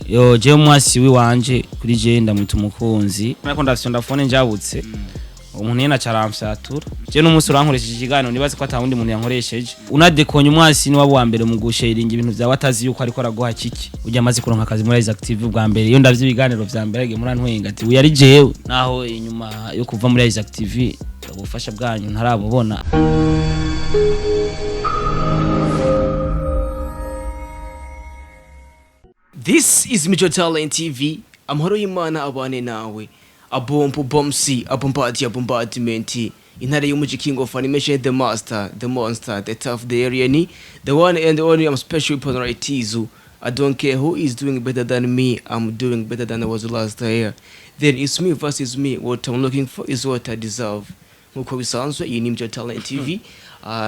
yo je mwasi wiwanje kuri je ndamwita umukunzi nako ndafite phone njabutse umuntu yena caramfyatura je n'umunsi urankoresheje ikiganiro nibaze ko atawundi muntu yankoresheje unadekonye umwasi ni wabo wa mbere mu gusharinga ibintu bya watazi yuko ariko araguha kiki ujya amaze kuronka akazi muri Rise Active bwa mbere iyo ndavye ibiganiro vya mbere age murantwenga ati uyari jewe naho inyuma yo kuva muri Rise Active ubufasha bwanyu ntarabubona. This is Mijo Talent TV. Amahoro y'Imana abane nawe. Abompo bomsi, abombardimenti. Intare y'umuji king of animation, the master, the monster, the tough, the alien, the one and only. I'm special personality Tizu. I don't care who is doing better than me. I'm doing better than I was last year. Then it's me versus me. What I'm looking for is what I deserve. Nkuko bisanzwe iyi ni Mijo Talent TV.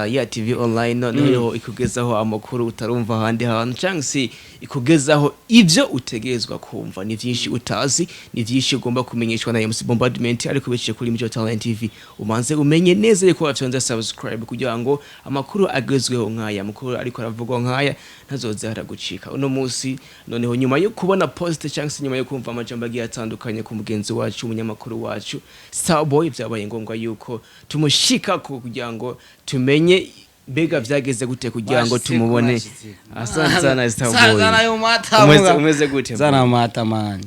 Ya TV online noneho ikugezaho amakuru utarumva handi hantu cyangwa ikugezaho ivyo utegezwa kumva ni vyinshi utazi ni vyinshi ugomba kumenyeshwa na MC Bombardment ariko biciye kuri Mijo Talent TV umanze umenye neza yuko wavyonza subscribe kugira ngo amakuru agezweho nkaya amakuru ariko aravugwa nkaya ntazoza haragucika uno munsi noneho nyuma yo kubona post cyangwa nyuma yo kumva amajambo agiye atandukanye ku mugenzi wacu umunyamakuru wacu Starboy byabaye ngombwa yuko tumushika kugira ngo tumenye bega vyageze gute kugira ngo tumubone. Asante sana Starboy. Sana yo mata umeze gute? Sana mata man.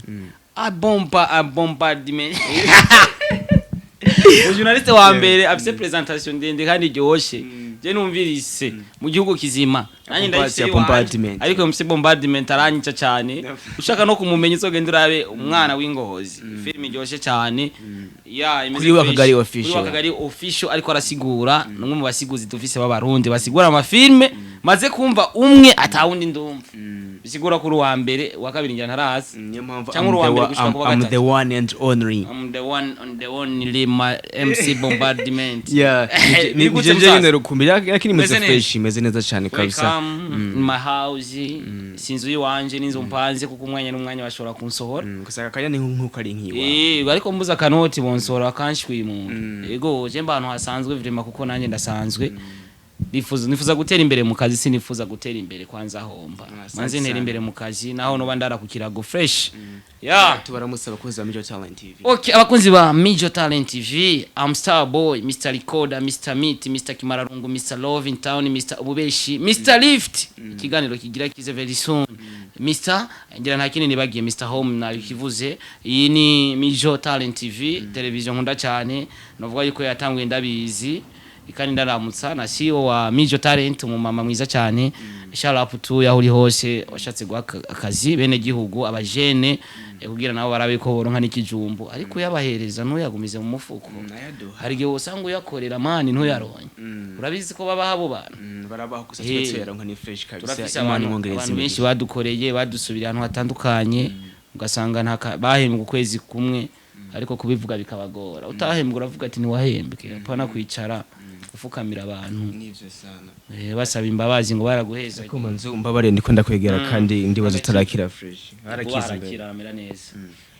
Bombardiment. Journaliste wa mbere afise presentation ndende kandi ryoshe. Je numvirise mu gihugu kizima. Nanyi ndayise bombardiment. Ariko MC Bombardiment aranyica cyane. Ushaka no kumumenya izogenda urabe umwana w'ingohozi. Film ryoshe cyane. Ya imeze wakagari official. Wakagari official ariko arasigura numwe mu basiguzi dufise b'abarundi basigura ama filme maze kumva umwe atawundi ndumva. Bisigura kuri wa mbere wa kabiri njya ntarazi. Cyangwa wa mbere gushaka kuba I'm the one and only. I'm the one on the only MC Bombardiment. Yeah. Niguje nyine rukumbira yakini meze fresh meze neza cyane kabisa. My house sinzu yiwanje ninzo mpanze kuko umwanya n'umwanya bashobora kunsohora. Gusaka kanya ni nkuko ari nkiwa. Ariko mbuza kanoti bonsora akanshwi mu. Yego je mbantu hasanzwe vrema kuko nanjye ndasanzwe. Nifuza gutera imbere mu kazi sinifuza gutera imbere kwanza homba. Manze ntera imbere mu kazi naho no bandara kukirago fresh. Yeah, tubaramusaba kuza Mijo Talent TV. Okay, abakunzi ba Mijo Talent TV, I'm Starboy, Mr. Recorder, Mr. Meet, Mr. Kimararungu, Mr. Love in Town, Mr. Ububeshi, Mr. Lift. Ikiganiro kigira kize very soon. Mr. ngira ntakini nibagiye Mr. Home na kivuze. Iyi ni Mijo Talent TV, television nkunda cyane. Novuga yuko yatanguye ndabizi. Ikani ndaramutsa na CEO wa Mijo Talent umumama mwiza cyane. Shout to yahuri hose washatse gwa akazi bene gihugu abajene kugira nabo barabe ko boronka n'ikijumbu ariko yabahereza no yagumize mu mufuko hari gihe usanga uyakorera mani nto yaronye urabizi ko baba habo bana barabaho kusatwera nka ni fresh kabisa Imana mwongereza benshi badukoreye badusubira ahantu hatandukanye ugasanga nta bahembwe ukwezi kumwe ariko kubivuga bikabagora utahembwe uravuga ati ni wahembwe apana kwicara ufukamira abantu nivyo sana basaba imbabazi ngo baraguheza ko manzo umbabare ndiko ndakwegera kandi ndibaza tarakira fresh harakiza amera neza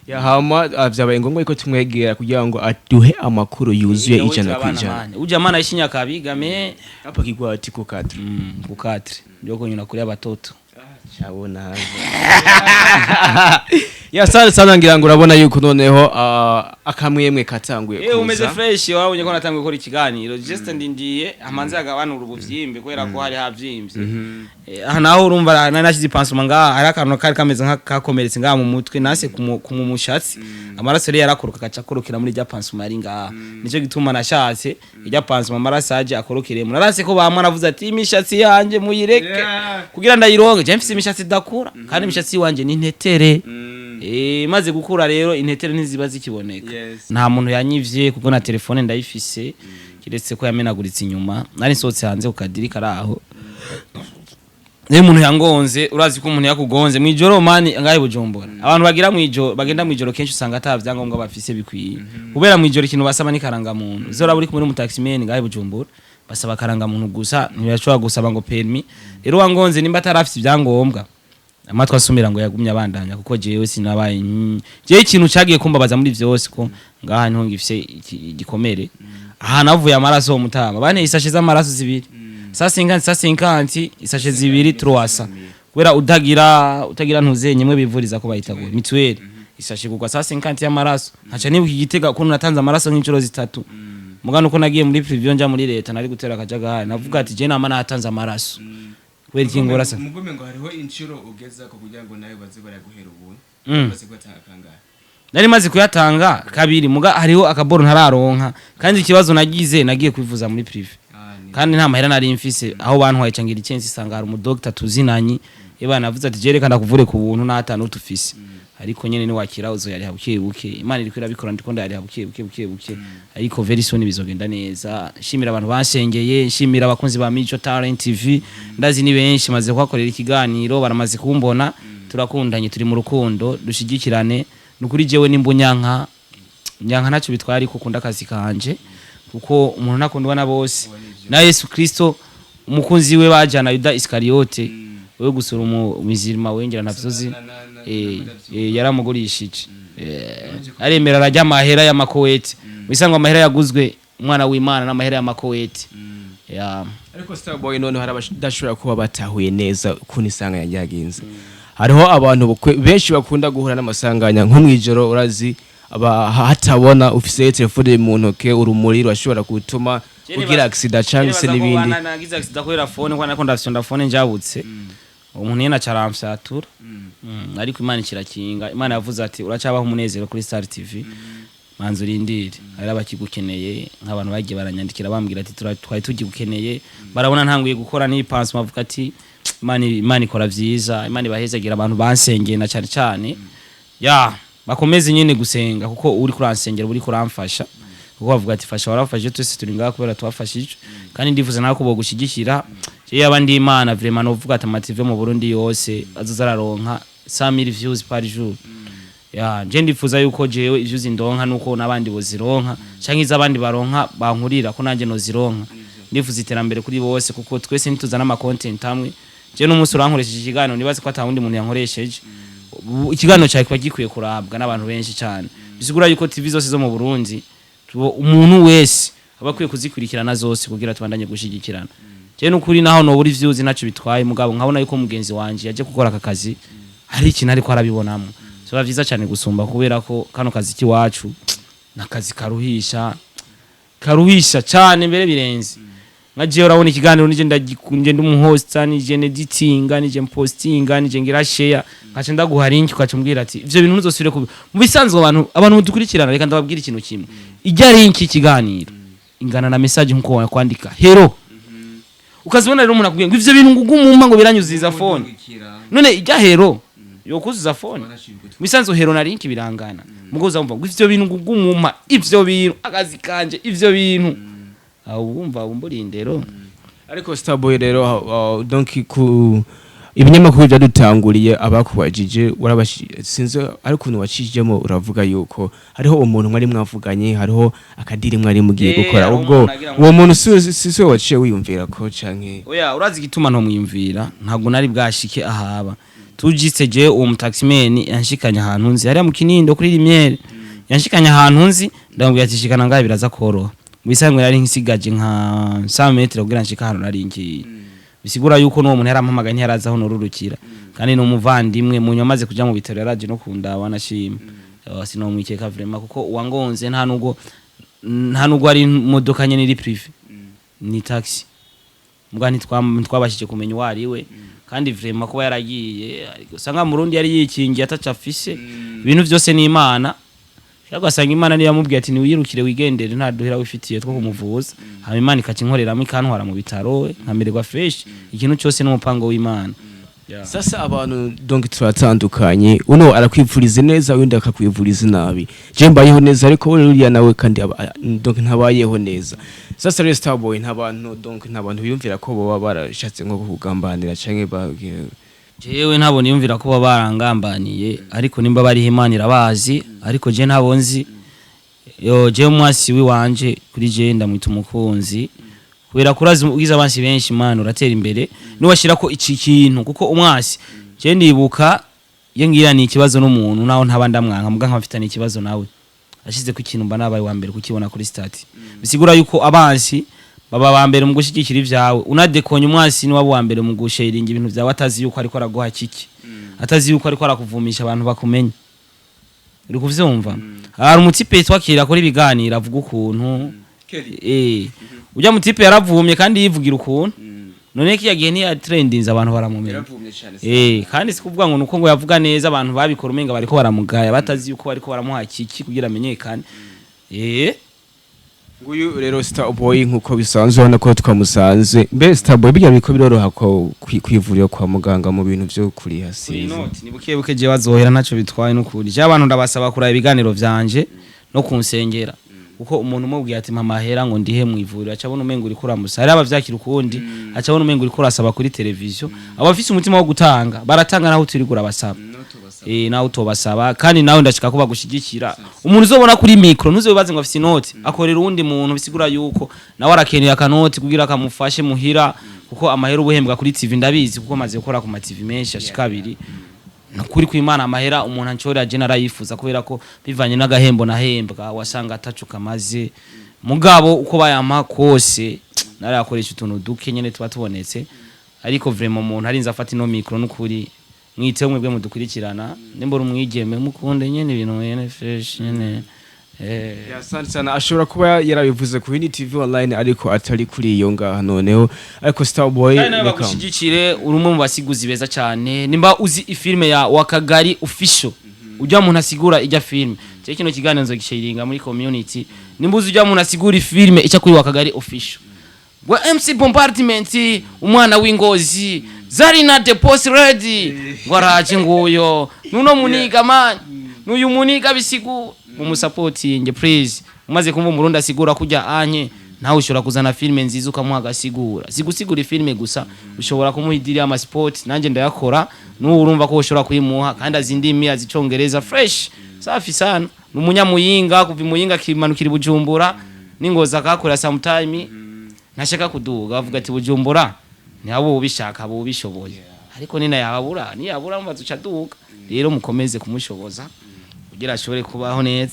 ya hama vyabaye ngombwa ko tumwegera kugira ngo aduhe amakuru yuzuye ijana kwijana uje amana ishinya kabigame hapa kigwa ati ku 4 ku 4 ndio konyuna kuri abatoto chabona haza ya sana ngira ngo urabona yuko noneho akamwemwe katanguye kuza umeze fresh wabonye ko natanguye gukora ikiganiro just ndindiye amanze agabanura ubuvyimbe kwera ko hari havyimbye naho urumva nashize pansuma nga ari akantu kari kameze nk'akakomeretse nga mu mutwe nase kumumushatsi amaraso yari yarakuruka gacakorokera muri rya pansuma yari nga nico gituma nashatse irya pansuma amarasaje akorokere murarase ko bamwe navuze ati imishatsi yanje muyireke kugira ndayironge je mfise imishatsi dakura kandi imishatsi wanje ni ntetere maze gukura rero intetere ntiziba zikiboneka nta muntu yanyivye kuko na telefone ndayifise kiretse ko yamenaguritse inyuma nari nsotse hanze ukadirika araho ne muntu yangonze urazi ko umuntu yakugonze mwijoro mani ngaye Bujumbura abantu bagira mwijoro bagenda mwijoro kenshi usanga atavyango ngo bafise bikwiye kubera mwijoro ikintu basaba ni karanga muntu zora buri kumwe n'umutaximeni ngaye Bujumbura basaba karanga muntu gusa ntibashobora gusaba ngo permis rero wangonze nimba atarafise ibyangombwa amatwa asumira ngo yagumye abandanya kuko jewe sinabaye je ikintu cagiye kumbabaza muri vyose ko ngaha niho ngifise igikomere aha navuye amaraso mutama bane isashe z'amaraso zibiri sasa 50 isashe zibiri 300 kubera utagira ntuzenye mwe bivuriza ko bayitaguye mituweli isashigurwa saa 50 y'amaraso nkaca nibuka igitega ko natanze amaraso nk'inshuro zitatu mugano uko nagiye muri privyo nja muri leta nari gutera akajagari navuga ati je nama natanze amaraso kubera ikingora sa mugume ngo hariho inshuro ugeza ko kugira ngo nayo baze baraguhera ubuntu baze kwatanga kangahe nari maze kuyatanga kabiri muga hariho akaboro ntararonka kandi ikibazo nagiye kwivuza muri prive kandi nta mahera nari mfise aho bantwaye cangira icensi sanga hari umudoktor tuzinanyi ebana navuze ati je reka ndakuvure ku buntu natanu tufise ariko nyene ni wakira uzo yari habuke Imana iri kwirabikora ndiko ndari habuke ariko very soon bizogenda neza shimira abantu basengeye shimira abakunzi ba Mico Talent TV ndazi ni benshi maze kwakorera ikiganiro baramaze kumbona turakundanye turi mu rukundo dushigikirane nukuri jewe nimbunyanka nacyo bitwari ko kunda akazi kanje kuko umuntu nakundwa na bose na Yesu Kristo umukunzi we bajana Yuda Iskariote we gusura umuzirima wengera navyozi yaramugurishije aremera arajya amahera y'amakoweti wisanga amahera yaguzwe umwana w'Imana n'amahera y'amakoweti ariko Starboy none harabashobora kuba batahuye neza ukuntu isanga yagenze hariho abantu benshi bakunda guhura n'amasanganya nko mwijoro urazi hatabona ufise telefone mu ntoke urumuri rwashobora gutuma ugira accident cyangwa se n'ibindi nagize accident kubera phone kwa nako ndafite phone njabutse umuntu yena caramfyatura ariko Imana kirakinga Imana yavuze ati uracabaho umunezero kuri Star TV manzu rindire ari abakigukeneye nk'abantu bagiye baranyandikira bambwira ati twari tugigukeneye barabona ntanguye gukora n'ipanse bavuga ati Imana ikora vyiza Imana ibahezagira abantu bansengeye na cyane bakomeze nyene gusenga kuko uri kuransengera uri kuramfasha kuko bavuga ati fasha warafashe twese turi ngaho kubera twafashije kandi ndifuza nako bo gushigikira je abandi Imana vraiment no vuga ati amative mu Burundi yose azozararonka 100,000 views par jour je ndifuza yuko jewe ivyo zindonka nuko nabandi bozironka canke izabandi baronka bankurira ko nanje no zironka ndifuza iterambere kuri bose kuko twese nituzana ama content amwe je n'umunsi urankoresheje ikiganiro nibaze ko atawundi muntu yankoresheje ikiganiro cyawe kwa gikwiye kurabwa n'abantu benshi cyane bisigura yuko TV zose zo mu Burundi umuntu wese abakwiye kuzikurikirana zose kugira tubandanye gushigikirana je n'ukuri naho no buri views naco bitwaye mugabo nkabona yuko mugenzi wanje yaje gukora aka kazi hari ikintu ariko arabibonamo so bavyiza cyane gusumba kubera ko kano kazi kiwacu nakazi karuhisha cyane mbere birenze ngaje urabona ikiganiro nije ndagikunje ndumuhosta nije editinga nije postinga nije ngira share ngace ndaguha link ukacumbwira ati ivyo bintu nuzosubire mu bisanzwe abantu mudukurikirana reka ndababwira ikintu kimwe ijya link ikiganiro ingana na message nkuko wakwandika hero ukazibona rero umuntu akubwiye ngo ivyo bintu ngugumumpa ngo biranyuziza phone none ijya hero yokuzuza phone bisanzwe hero na link birangana mugoza umva ngo ivyo bintu ngugumumpa ivyo bintu akazi kanje ivyo bintu wumva umburindero ariko Starboy rero donc ku ibinyamakuru byadutanguriye abakubajije sinze ariko ukuntu wacishijemo uravuga yuko hariho umuntu mwari mwavuganye hariho akadiri mwari mugiye gukora ubwo uwo muntu si waciye wiyumvira ko canke oya urazi gituma no mwiyumvira ntago nari bwashike ahaba tujitse je uwo mutaximen yanshikanya ahantu nzi hari mu Kinindo kuri Rimyere yanshikanya ahantu nzi ndamubwira ati shikana ngaye biraza koroha bisanzwe yari nkisigaje nka 100 metre kugira nshika hano nari ngiye bisigura yuko no muntu yarampamagaye ntiyaraza hano rurukira kandi no muvandimwe mu nyamaze kuja mu bitaro yaraje no kundawa nashima sino mwikeka vraiment kuko uwangonze nta nubwo ari imodoka nyene iri prive ni taxi mbwa ntitwabashije kumenya wari we kandi vraiment kuba yaragiye usanga mu Burundi yari yikingiye atacafise ibintu byose ni Imana yagasanga Imana niyo yamubwiye ati ni wirukire wigendere nta duhera wifitiye two kumuvuza hama Imana ikacinkoreramo ikantwara mu bitaro nkamererwa fresh ikintu cyose n'umupango w'Imana sasa abantu donc turatandukanye uno arakwivuriza neza undi akakwivuriza nabi je mbayeho neza ariko uriya nawe kandi donc ntabayeho neza sasa rero Starboy ntabantu biyumvira ko baba barashatse nko kugambanira canke jewe ntabwo niyumvira ko baba barangambaniye ariko nimba bari Imana irabazi ariko je ntabwo nzi je umwasi wiwanje kuri je ndamwita umukunzi kubera kurazi ugize abansi benshi Imana uratera imbere niwashira ko iki kintu kuko umwasi je ndibuka yengira ni ikibazo n'umuntu naho ntabanda mwanka muga nkafitana ikibazo nawe ashize ku ikintu mba nabaye wa mbere kukibona kuri stati bisigura yuko abansi baba ba mbere mu gushigikira ivyawe unadekonye umwasi ni wabo wa mbere mu gusharinga ibintu vyawe atazi yuko ariko araguha kiki atazi yuko ariko arakuvumisha abantu bakumenye uri kuvyumva hari umutipe twakira kuri biganira avuga ukuntu ujya mutipe yaravumye kandi yivugira ukuntu none kiya gihe ni trendinze abantu baramumenya kandi sikuvuga ngo nuko ngo yavuga neza abantu babikora umenga bariko baramugaya batazi yuko bariko baramuha kiki kugira amenyekane nguyu rero Starboy nkuko bisanzwe hano ko twamusanze mbe Starboy bijya biko biroroha ko kwivurira kwa muganga mu bintu byo kuri hasi ni buke je bazohera ntaco bitwaye n'ukuri je abantu ndabasaba kuraba ibiganiro vyanje no kunsengera uko umuntu umubwiye ati mama hera ngo ndihe mu ivuriro acabona umengo uri kuramusa hari abavyakira ukundi acabona umengo uri kurasaba kuri televiziyo abafise umutima wo gutanga baratanga naho turi kurabasaba naho utobasaba kandi nawe ndashika ko bagushigikira umuntu uzobona kuri micro ntuzobibaze ngo afise inoti akorera uwundi muntu bisigura yuko nawe arakeneye akanoti kugira akamufashe muhira kuko amahera ubuhembwa kuri TV ndabizi kuko maze gukora ku ma TV menshi ashika abiri nakuri ku Imana amahera umuntu anchora general yifuza kubera ko bivanye n'agahembo nahembwa wasanga atacuka maze mugabo uko bayama kose narakoresha utuntu duke nyene tuba tubonetse ariko vraiment umuntu arinza afata ino micro n'ukuri mwite umwe bwe mudukurikirana nimbora umwigeme mukunde nyene ibintu nyene fresh nyene asante sana ashobora kuba yarabivuze ku TV online ariko atari kuri iyo ngaha noneho ariko Starboy bagushigikire urumwe mu basiguzi beza cyane nimba uzi ifilme ya Wakagari official ujya muntu asigura ijya filme cyo kino kiganiro nzo gishiringa muri community nimba uzi ujya muntu asigura ifilme icya kuri Wakagari official wa MC Bombardment umwana w'ingozi zari na deposit ready ngwaraje nguyo nuno muniga man nuyu muniga bisigu umusapotinge please umaze kumva umurundi asigura kujya anye nawe ushobora kuzana filme nziza ukamuha agasigura sigusigura filme gusa ushobora kumuhidira ama sport nanje ndayakora n'ubu urumva ko ushobora kuyimuha kandi azindimi azicongereza fresh safi sana n'umunyamuyinga kuva imuyinga kimanukira Bujumbura ningoza akakora sometime ntashaka kuduga avuga ati Bujumbura ni abo ubishaka abo ubishoboye ariko nina yabura ni yabura mbaza ucaduka rero mukomeze kumushoboza kugira ashobore kubaho neza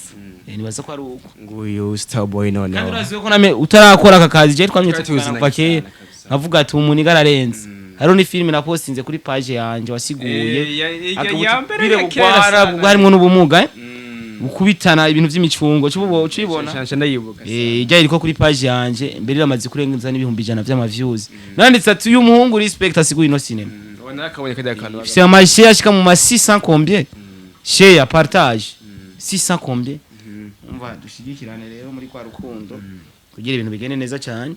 nibaza ko ari uko nguyu Starboy none kandi uraziwe ko name utarakora akakazi je twamyutse kuva kera navuga ati umuntu igararenze haro ni filme na postinze kuri page yanje wasiguye akabutire gukora harimo n'ubumuga ukubitana ibintu by'imicungo cubibona ijya iriko kuri page yanje mbere ramaze kurenza n'ibihumbi 100 vy'amaviews nanditse ati uyu muhungu respect asiguye no cinema nakabonye kajya kantu c'est ma share ashika mu 600 combien share partage 600 combien umva dushigikirane rero muri kwa rukundo kugira ibintu bigene neza cyane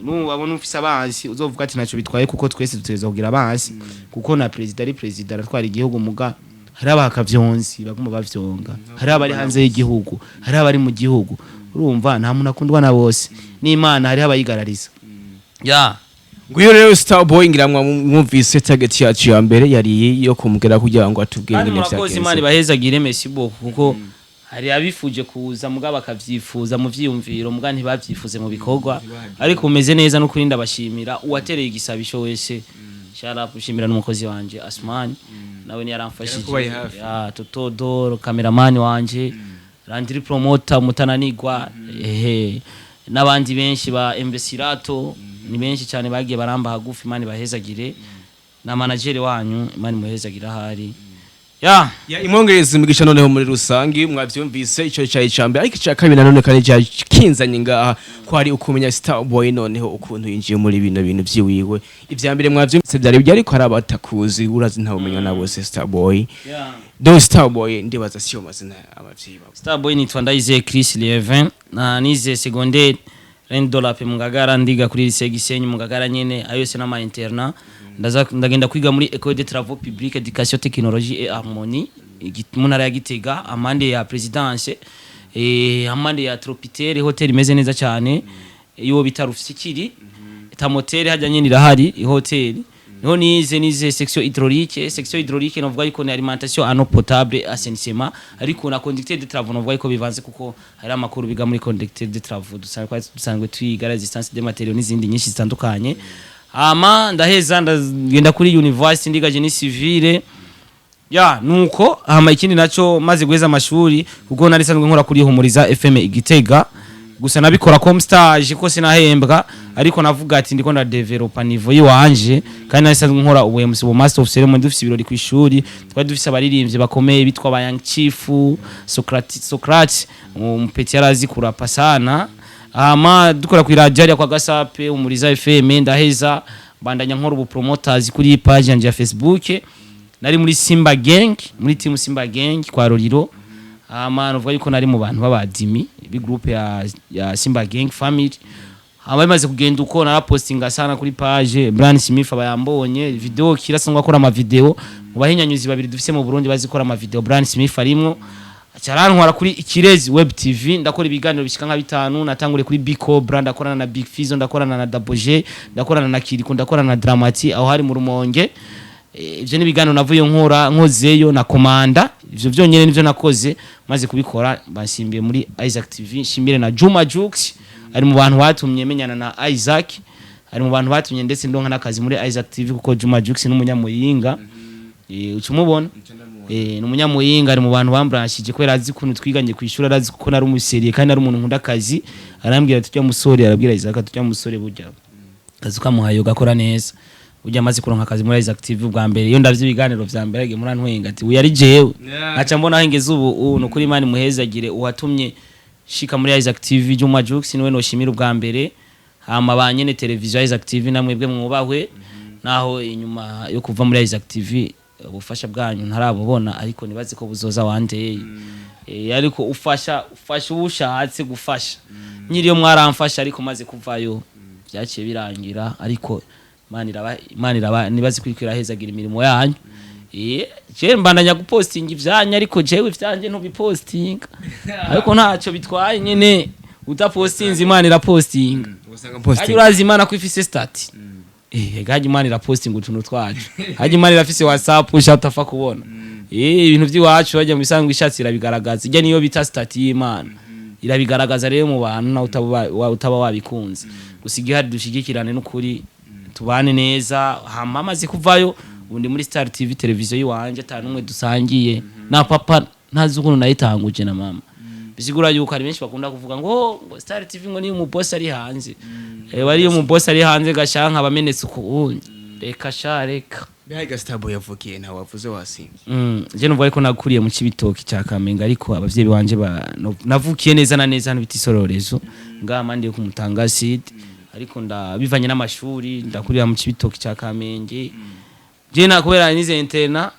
n'ubabona ufise abansi uzovuga ati naco bitwaye kuko twese tuteza kugira abansi kuko na president ari president aratwara igihugu muga hari abakavyonzi baguma bavyonga hari abari hanze y'igihugu hari abari mu gihugu urumva nta muntu akundwa na bose n'Imana hari abayigarariza nguyo rero Starboy ngiramwa mwumvise target yacu ya mbere yari yo kumugera kugira ngo atubwire ibintu byakeze Imana ibahezagire merci beaucoup kuko hari abifuje kuza mugaba akavyifuza mu vyiyumviro muga ntibavyifuze mu bikorwa ariko umeze neza no kurinda bashimira uwatereye igisabisho wese shara pushimira n'umukozi wanje Asmani nawe ni yaramfashije Totodoro cameraman wanje Landry promoter mutananigwa n'abandi benshi ba Embesirato ni benshi cyane bagiye baramba hagufi Imana bahezagire na manager wanyu Imana muhezagira hari imwongereza imigisha noneho muri rusangi mwavyumvise ico cyayi cambe ariko cya kabiri none kandi kinzanye ngaha ko hari ukumenya Starboy noneho ukuntu yinjiye muri bino bintu vyiwiwe ivyambere mwavyumvise byari byari ko arabatakuzi urazi nta umenya na bose Starboy Starboy ndibaza siyo mazina abavyiba Starboy nitwa Ndayize Chris Levin na nize secondaire $1 pe mugagara ndiga kuri lycée Gisenyi mugagara nyene ayose na ma interna ndagenda kwiga muri École des Travaux Publics Éducation Technologie et Harmonie munara ya Gitega amande ya présidence amande ya Tropitaire hotel imeze neza cyane iyo bitarufikiri tamotere hajya nyene irahari hotel niho nize section hydraulique novuga yuko ni alimentation en eau potable assainissement ariko na conducteur de travaux novuga yuko bivanze kuko hari amakuru biga muri conducteur de travaux dusanzwe twiga resistance des matériaux n'izindi nyinshi zitandukanye ama ndaheza ndagenda kuri university ndiga génie civile nuko ikindi naco maze guheza amashuri kuko nari sanzwe nkora kuri Humuriza FM Igitega gusa nabikora comme stage ko sinahembwa ariko navuga ati ndiko nda developa niveau yiwanje kandi nasanzwe nkora ubuMC bu master of ceremony dufise ibirori ku ishuri twari dufise abaririmbyi bakomeye bitwa ba Young Chief Socrates umupeti yarazi kurapa sana dukora ku radio kwa Gasape umuriza FM ndaheza bandanya nkora ubu promoters kuri page yanje ya Facebook nari muri Simba Gang muri team Simba Gang kwa Roriro uvuga yuko nari mu bantu b'abadimi bi group ya Simba Gang family abamaze kugenda uko narapostinga sana kuri page Brand Smith abayambonye video kirasangwa akora ama video mu bahinyanyuzi babiri dufise mu Burundi bazikora ama video Brand Smith arimwo cyarantwara kuri Ikirezi Web TV ndakora ibiganiro bishika nka 5 natangure kuri Biko Brand akorana na Big Fizo ndakorana na Daboje ndakorana na Kiriko ndakorana na Dramati aho hari mu Rumonge ivyo ni biganiro navuye nkozeyo na komanda ivyo byonyene nivyo nakoze maze kubikora bansimbiye muri Isaac TV shimbire na Juma Jux ari mu bantu batumye menyana na Isaac ari mu bantu batumye ndetse ndonka nakazi muri Isaac TV kuko Juma Jux n'umunyamuyinga ucumubona n'umunyamuyinga ari mu bantu bambranshije kwera azi kuntu twiganye kwishura arazi kuko nari umuseriye kandi ari umuntu nkunda akazi arambwira tujya musore arabwira Isaac tujya musore burya kazuka muhayo gakora neza ujya maze kuronka akazi muri Isaac TV bwa mbere iyo ndavye ibiganiro vya mbere age muri antwenga ati uyu ari jewe aca mbona hengeze ubu no kuri Imana muhezagire uwatumye shika muri Isaac TV Juma Jux niwe no shimira bwa mbere hama banyene televiziyo Isaac TV namwebwe mwubahwe naho inyuma yo kuva muri Isaac TV ubufasha bwanyu ntarabubona ariko nibaze ko buzoza wandeye ariko ufasha ubushatse gufasha nyiriyo mwaramfasha ariko maze kuvayo byaciye birangira ariko Imana iraba nibaze kwikira hezagira imirimo yanyu je mbandanya gupostinga ivyanya ariko jewe ivyanje ntubipostinga ariko ntaco bitwaye nyene utapostinze Imana irapostinga ari urazi Imana ko ifise stat gaje Imana irapostinga utuntu twacu haje Imana irafise WhatsApp ushatafa kubona ibintu by'iwacu bajya mu bisanzwe ishatsi irabigaragaza ijya niyo bita stat y'Imana irabigaragaza rero mu bantu na utaba wabikunze gusiga hari dushigikirane n'ukuri tubane neza hamamaze kuvayo ubundi muri Star TV televiziyo yiwanje atanumwe dusangiye na papa ntazi ukuntu nayitanguje na mama bisigura yuko ari benshi bakunda kuvuga ngo Star TV ngo ni mu boss ari hanze bari mu boss ari hanze gashanka abamenetse ku reka shareka bihaga Starboy yavukiye nta wavuze wasimye je numva ariko nakuriye mu Cibitoki cya Kamenga ariko abavyeyi banje navukiye neza na neza hano biti Sororezo ngama ndiye kumutanga seed ariko bivanye n'amashuri ndakurira mu Cibitoki cya Kamenge je nakubera nize interna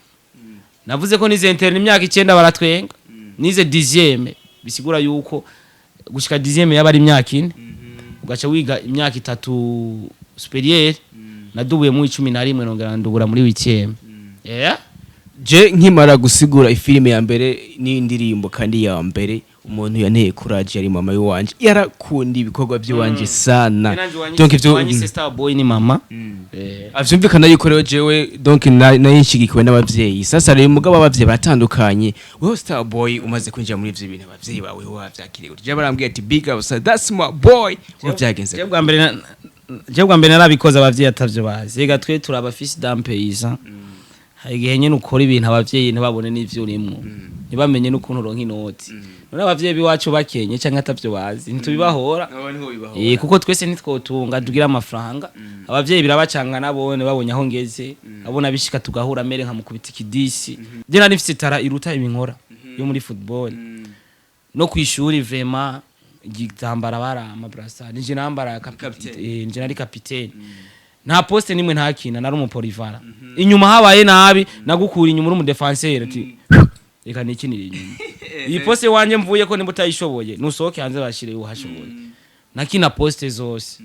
navuze ko nize interna imyaka 9 baratwenga nize 10e bisigura yuko gushika 10e yaba ari imyaka 4 ugaca wiga imyaka 3 superieur nadubuye mu 11 nongera ndubura muri 8e je nkimara gusigura ifilime ya mbere n'indirimbo kandi ya mbere umuntu yanteye courage yari mama yiwanje yarakunda ibikorwa by'iwanje sana donc ivyo banyishe Starboy ni mama avyumvikana yuko rero jewe donc nayishigikiwe n'abavyeyi sasa rero mugabo abavyeyi baratandukanye wewe Starboy umaze kwinjira muri ivyo bintu abavyeyi bawe wavyakiriye je barambwiye ati big up so that's my boy wavyagenze je bwa mbere narabikoze abavyeyi atavyo bazi rega twe turabafisi dampeyisa igihe nyene ukora ibintu abavyeyi ntibabone n'ivyo urimo ntibamenye n'ukuntu ronka inoti none abavyeyi biwacu bakenye canke atavyo bazi ntitubibahora kuko twese nitwotunga tugira amafaranga abavyeyi birabacanga nabone babonye aho ngeze abona bishika tugahura mere nka mukubita ikidisi je nari mfite tara iruta ibinkora yo muri football no kwishuri vraiment igitambara barama brasa nije nambara capitaine nje nari capitaine nta poste nimwe ntakina nari umupolivara inyuma habaye nabi nagukura inyuma uri mu defenseur ati reka nikinira inyuma iyi poste wanje mvuye ko nimutayishoboye nusohoke hanze bashire uhashoboye nakina poste zose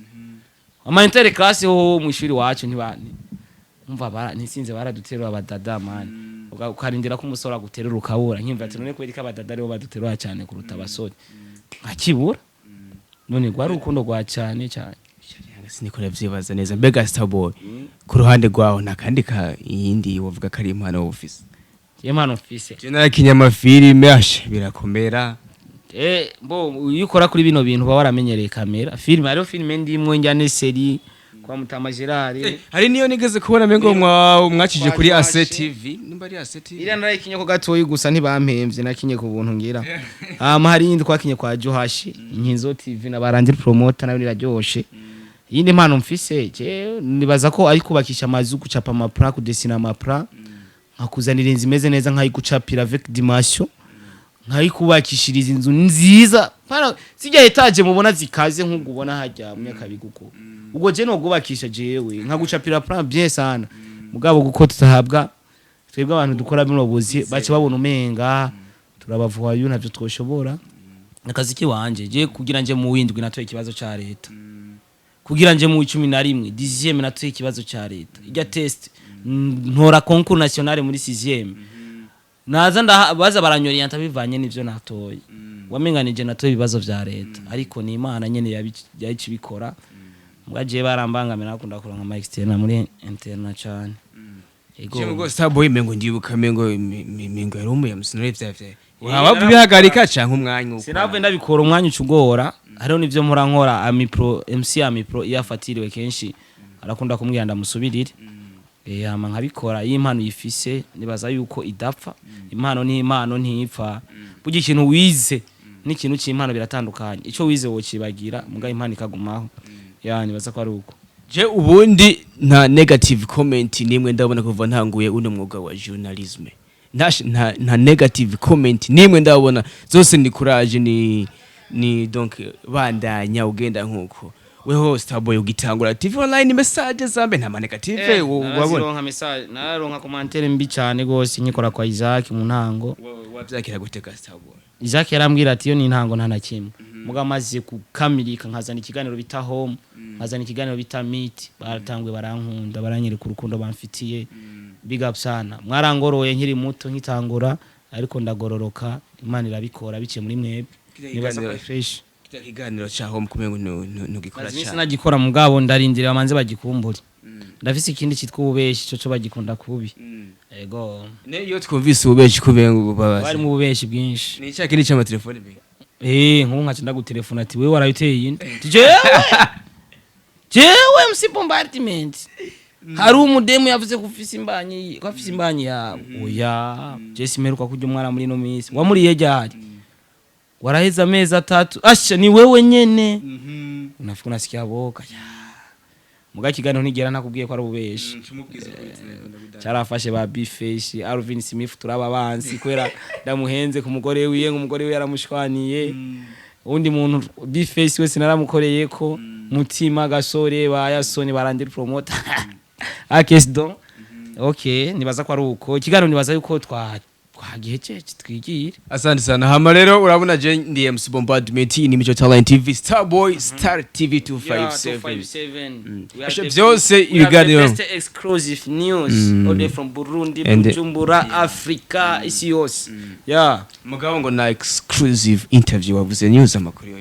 ama inter class ho mu ishuri wacu ntibani umva nisinze baraduterura abadada man ukarindira ko umusora guterura ukabura nkimva ati none kweri kabadada aribo baduterura cyane kuruta abasore akibura none gwari urukundo gwa cyane sinikora vyibaza neza mbega Starboy ku ruhande rwaho nakandi yindi wovuga kari impano office impano office je narakinyama filime birakomera bo uyikora kuri bino bintu ba waramenyereye kamera filime ariyo filime ndimwe njyane serie kwa Mutama Gerard hari niyo nigeze kubona mengo mwakije kuri AC TV nimba ari AC TV ira narayikinye ko gatoyi gusa ntibampemvye nakinye ku buntu ngira hari yindi kwakinye kwa Johashi Inkinzo TV nabarangira promoter nayo riraryoshe yindi mpano mfise je nibaza ko ari kubakisha amazu gucapa amapra kudesina amapra nkakuzanira inzu imeze neza nkayigucapira avec dimension nkayikubakishiriza inzu nziza para sijya etaje mubona zikaze nk'ugubona hajya munyakabiguko ubwo je no gubakisha jewe nkagucapira plan bien sana mugabo guko tutahabwa twebwe abantu dukora bino buzi bace babona umenga turabavuwa yu navyo twoshobora akazi ki wanje je kugira nje mu windwi natoye ikibazo ca leta kugira nje mu 11 10e natoye ikibazo ca leta ijya test ntora concours national muri 6e naza ndabaza baranyorienta bivanye n'ivyo natoye wamenganije natoye ibibazo vya leta ariko ni Imana nyene yabikora mwaje barambangamira nakunda kuronka ama externe muri interna cyane ego ngo Starboy mengo ndibuka mengo yari yamusinore vyavye waba bihagarika canke umwanya uko sinave ndabikora umwanya ucugora hariho nivyo mpora nkora amipro MC amipro yafatiriwe kenshi arakunda kumbwira ndamusubirire hama nkabikora impano yifise nibaza yuko idapfa impano ni impano ntipfa bugi ikintu wize n'ikintu cy'impano biratandukanye ico wize wo kibagira muga impano ikagumaho yani baza ko ari uko je ubundi nta negative comment nimwe ndabona kuva ntanguye uno mwuga wa journalism nta negative comment nimwe ndabona zose ni courage ni donc bandanya ugenda nkuko weho Starboy ugitangura TV online message zambe nta negative wabona ronka message naronka commentaire mbi cyane gose nyikora kwa Isaac mu ntango wavyakira guteka Starboy Isaac yarambwira ati yo ni ntango nta nakimwe muga maze kukamirika nkazana ikiganiro bita home nkazana ikiganiro bita meet baratangwe barankunda baranyereka urukundo bamfitiye big up sana mwarangoroye nkiri muto nkitangura ariko ndagororoka Imana irabikora bice muri mwebwe nibaza ko fresh kiganiro cha home kumengo nugikora cyane sinagikora mugabo ndarindira bamanze bagikumbure ndafise ikindi cyitwa ububeshi cyo bagikunda kubi ego ne yo twumvise ububeshi kubengo babaza bari mu bubeshi bwinshi ni cyakindi cyama telefone be nkubu nkaca ndagutelefona ati wewe warayiteye yindi jewe MC bombardment hari umudemu yavuze kufisa imbanyi ya oya je simeruka kujya umwara muri no minsi wamuriye ryari waraheza amezi 3 asha ni wewe nyene unafuka nasikia boka muga kiganiro ntigera nakubwiye ko ari ububeshi cyarafashe ba Bifeshi Alvin Smith turaba abansi kwera ndamuhenze ku mugore wiye ngumugore we yaramushwaniye undi muntu Bifeshi wese naramukoreye ko mutima gasore bayasoni barandira promoter akes don okay nibaza ko ari uko kiganiro nibaza yuko twagiheje twigire asante sana hama rero urabona je ndi MC Bombardment ni Micho Talent TV Starboy Star TV 257 byose ibiganiro best exclusive news all day from Burundi Bujumbura Africa isi yose mugabo ngo na exclusive interview wavuze news amakuru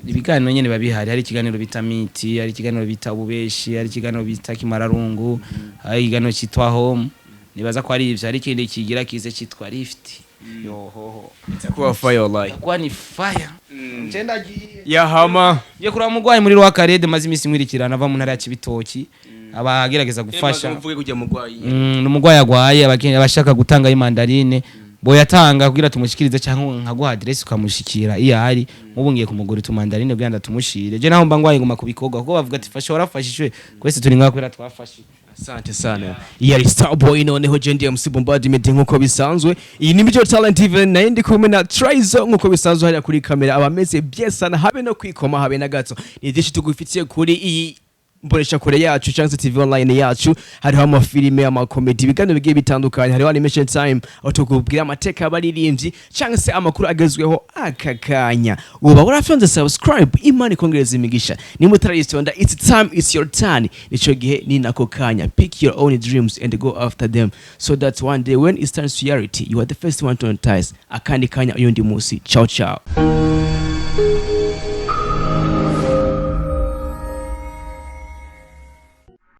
ibiganiro nyene babihari hari ikiganiro bita miti hari ikiganiro bita ububeshi hari ikiganiro bita kimararungu hari ikiganiro cyitwa home nibaza ko ari ivyo hari ikindi kigira kize cyitwa lift yohoho itakuwa fire like kwa ni fire ngenda ya hama ye kuri amugwayi muri rwa karede maze imisi mwirikirana ava mu ntara ya Cibitoki abagerageza gufasha mvuge kujya mugwayi n'umugwayi agwaye abashaka gutanga imandarine boyatanga kugira tumushikirize cyangwa nkaguha address ukamushikira iyo ari mubungiye kumugura tumandarine bwanda tumushire je naho mba ngwaye ngoma kubikoga kuko bavuga ati fasha warafashishwe kwese turi ngakwera twafashije asante sana yari Starboy noneho je ndi MC Bombardment nkuko bisanzwe iyi ni Micho Talent TV na ndi kumwe na Traizo nkuko bisanzwe hari kuri kamera abameze byesana habe no kwikoma habe na gato ni dishi tugufitiye kuri iyi mboresha kure yacu chance TV online yacu hariho amafilime amakomedi biganiro bigiye bitandukanye hariho animation time otokubwira amateka abaririmbyi chance amakuru agezweho akakanya uba urafyonze subscribe Imana ikongereza imigisha ni mutarayistonda it's time it's your turn nico gihe ni nako kanya pick your own dreams and go after them so that one day when it turns reality you are the first one to notice akandi kanya uyondi musi ciao ciao